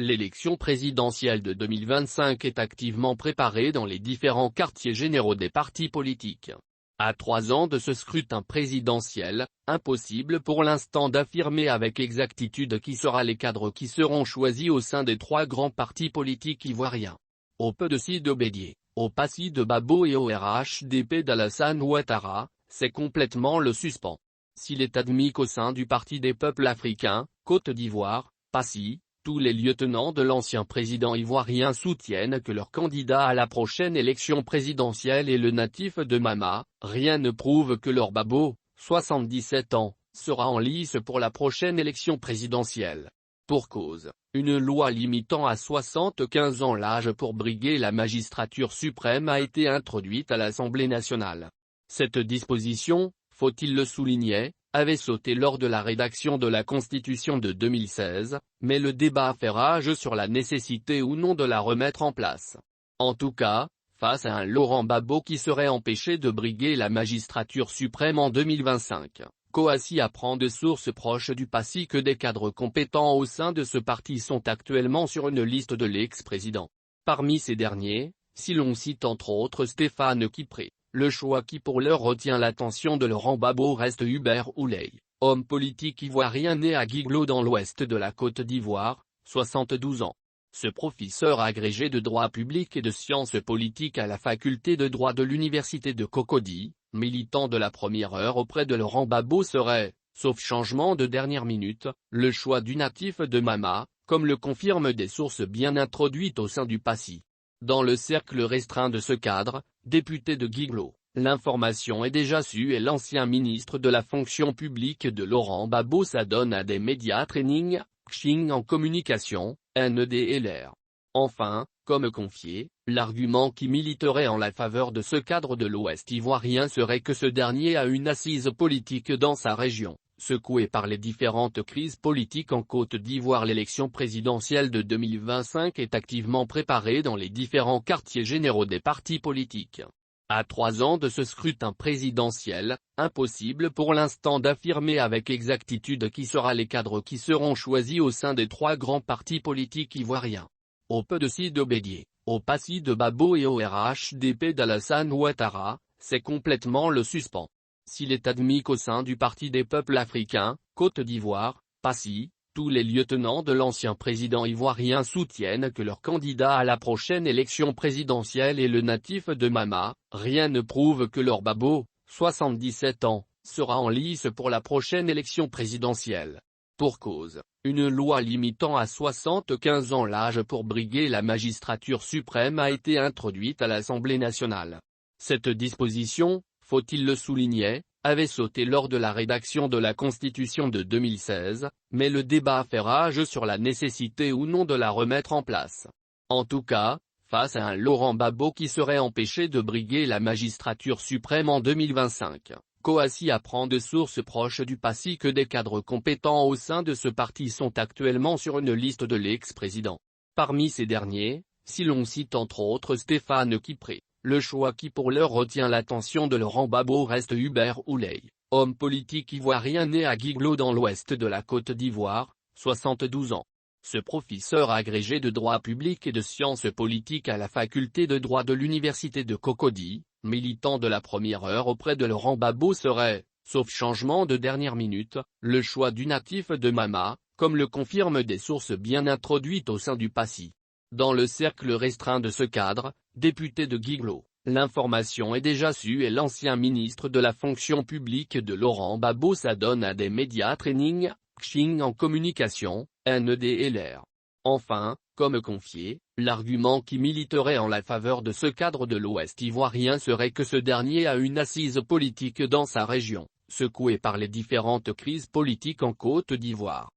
L'élection présidentielle de 2025 est activement préparée dans les différents quartiers généraux des partis politiques. À 3 ans de ce scrutin présidentiel, impossible pour l'instant d'affirmer avec exactitude qui sera les cadres qui seront choisis au sein des 3 grands partis politiques ivoiriens. Au PDC de Bédié, au PASI de Babo et au RHDP d'Alassane Ouattara, c'est complètement le suspens. S'il est admis qu'au sein du Parti des peuples africains, Côte d'Ivoire, PASI, tous les lieutenants de l'ancien président ivoirien soutiennent que leur candidat à la prochaine élection présidentielle est le natif de Mama, rien ne prouve que leur Babo, 77 ans, sera en lice pour la prochaine élection présidentielle. Pour cause, une loi limitant à 75 ans l'âge pour briguer la magistrature suprême a été introduite à l'Assemblée nationale. Cette disposition, faut-il le souligner, avait sauté lors de la rédaction de la Constitution de 2016, mais le débat a fait rage sur la nécessité ou non de la remettre en place. En tout cas, face à un Laurent Gbagbo qui serait empêché de briguer la magistrature suprême en 2025, Kouassi apprend de sources proches du PASI que des cadres compétents au sein de ce parti sont actuellement sur une liste de l'ex-président. Parmi ces derniers, si l'on cite entre autres Stéphane Kipré, le choix qui pour l'heure retient l'attention de Laurent Gbagbo reste Hubert Ouley, homme politique ivoirien né à Guiglo dans l'ouest de la Côte d'Ivoire, 72 ans. Ce professeur agrégé de droit public et de sciences politiques à la faculté de droit de l'université de Cocody, militant de la première heure auprès de Laurent Gbagbo serait, sauf changement de dernière minute, le choix du natif de Mama, comme le confirment des sources bien introduites au sein du PASI. Dans le cercle restreint de ce cadre, député de Guiglo, l'information est déjà su et l'ancien ministre de la fonction publique de Laurent Gbagbo s'adonne à des médias training, Xing en communication, NEDLR. Enfin, comme confié, l'argument qui militerait en la faveur de ce cadre de l'Ouest ivoirien serait que ce dernier a une assise politique dans sa région. Secoué par les différentes crises politiques en Côte d'Ivoire, l'élection présidentielle de 2025 est activement préparée dans les différents quartiers généraux des partis politiques. À 3 ans de ce scrutin présidentiel, impossible pour l'instant d'affirmer avec exactitude qui sera les cadres qui seront choisis au sein des 3 grands partis politiques ivoiriens. Au PDC de Bédié, au PASI de Babo et au RHDP d'Alassane Ouattara, c'est complètement le suspens. S'il est admis qu'au sein du Parti des peuples africains, Côte d'Ivoire, PASI, tous les lieutenants de l'ancien président ivoirien soutiennent que leur candidat à la prochaine élection présidentielle est le natif de Mama, rien ne prouve que leur Gbagbo, 77 ans, sera en lice pour la prochaine élection présidentielle. Pour cause, une loi limitant à 75 ans l'âge pour briguer la magistrature suprême a été introduite à l'Assemblée nationale. Cette disposition, faut-il le souligner, avait sauté lors de la rédaction de la Constitution de 2016, mais le débat a fait rage sur la nécessité ou non de la remettre en place. En tout cas, face à un Laurent Gbagbo qui serait empêché de briguer la magistrature suprême en 2025, Kouassi apprend de sources proches du PASI que des cadres compétents au sein de ce parti sont actuellement sur une liste de l'ex-président. Parmi ces derniers, si l'on cite entre autres Stéphane Kipré, le choix qui pour l'heure retient l'attention de Laurent Gbagbo reste Hubert Ouley, homme politique ivoirien né à Guiglo dans l'ouest de la Côte d'Ivoire, 72 ans. Ce professeur agrégé de droit public et de sciences politiques à la faculté de droit de l'université de Cocody, militant de la première heure auprès de Laurent Gbagbo serait, sauf changement de dernière minute, le choix du natif de Mama, comme le confirment des sources bien introduites au sein du PASI. Dans le cercle restreint de ce cadre, député de Guiglo, l'information est déjà su et l'ancien ministre de la fonction publique de Laurent Gbagbo s'adonne à des médias training, Xing en communication, NEDLR. Enfin, comme confié, l'argument qui militerait en la faveur de ce cadre de l'Ouest ivoirien serait que ce dernier a une assise politique dans sa région, secoué par les différentes crises politiques en Côte d'Ivoire.